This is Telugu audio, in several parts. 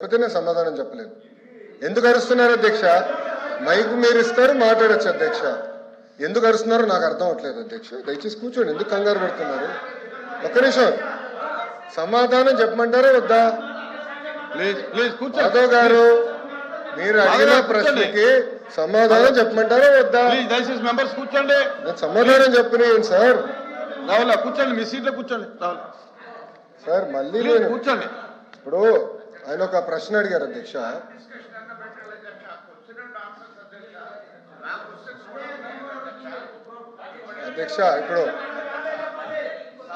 నేను సమాధానం చెప్పలేదు. ఎందుకు అరుస్తున్నారు అధ్యక్ష? మైక్ మీరు ఇస్తారు, మాట్లాడచ్చు అధ్యక్ష. ఎందుకు అరుస్తున్నారో నాకు అర్థం అవట్లేదు అధ్యక్ష. దయచేసి కూర్చోండి, ఎందుకు కంగారు పడుతున్నారు? ఒక్క నిమిషం, సమాధానం చెప్పమంటారా వద్దా? మాధవ్ గారు, మీరు అడిగిన ప్రశ్నకి సమాధానం చెప్పమంటారా వద్దా? దయచేసి మెంబర్స్ కూర్చోండి. నేను సమాధానం చెప్పినాను సార్. రావులా కూర్చోండి, మీ సీట్లో కూర్చోండి. సార్ మళ్ళీ కూర్చోండి. ఇప్పుడు ఆయన ఒక ప్రశ్న అడిగారు అధ్యక్ష. ఇప్పుడు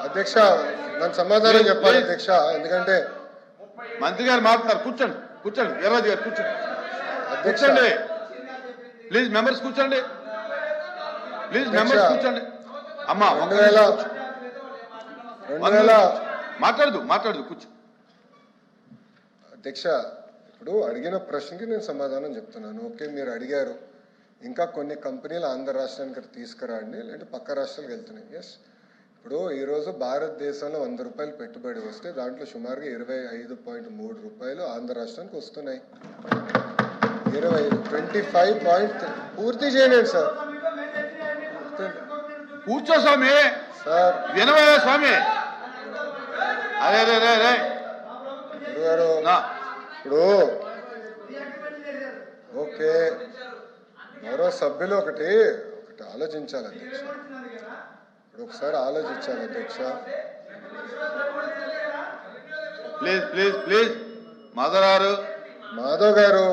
అధ్యక్ష నన్ను సమాధానం చెప్పాలి అధ్యక్ష, ఎందుకంటే మంత్రి గారు మాట్లాడతారు. కూర్చోండి, కూర్చోండి. వీర్రాజు గారు కూర్చోండి. కూర్చోండి ప్లీజ్. మెంబర్స్ కూర్చోండి ప్లీజ్. మెంబర్స్ కూర్చోండి. అమ్మా 2000 మాట్లాడదు కూర్చో. అధ్యక్ష, ఇప్పుడు అడిగిన ప్రశ్నకి నేను సమాధానం చెప్తున్నాను. ఓకే, మీరు అడిగారు ఇంకా కొన్ని కంపెనీలు ఆంధ్ర రాష్ట్రానికి తీసుకురండి, లేదంటే పక్క రాష్ట్రాలకు వెళ్తున్నాయి. ఎస్, ఇప్పుడు ఈరోజు భారతదేశంలో 100 రూపాయలు పెట్టుబడి వస్తే దాంట్లో సుమారుగా 25.3 రూపాయలు ఆంధ్ర రాష్ట్రానికి వస్తున్నాయి. 25 పూర్తి చేయండి సార్. కూర్చో స్వామి. సార్ వినవే స్వామి. అరే గారు, ఇప్పుడు ఓకే, మరో సభ్యులు ఒకటి ఆలోచించాలి అధ్యక్ష. ఇప్పుడు ఒకసారి ఆలోచించాలి అధ్యక్ష. ప్లీజ్ మాధవ్ గారు,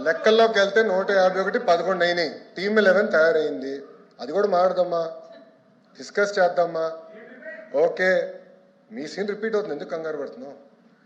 లెక్కల్లోకి వెళ్తే 151 11 అయినాయి. టీమ్ 11 తయారైంది. అది కూడా మాట్లాడదామా, డిస్కస్ చేద్దామా? ఓకే, మీ సీన్ రిపీట్ అవుతుంది, ఎందుకు కంగారు పడుతున్నావు?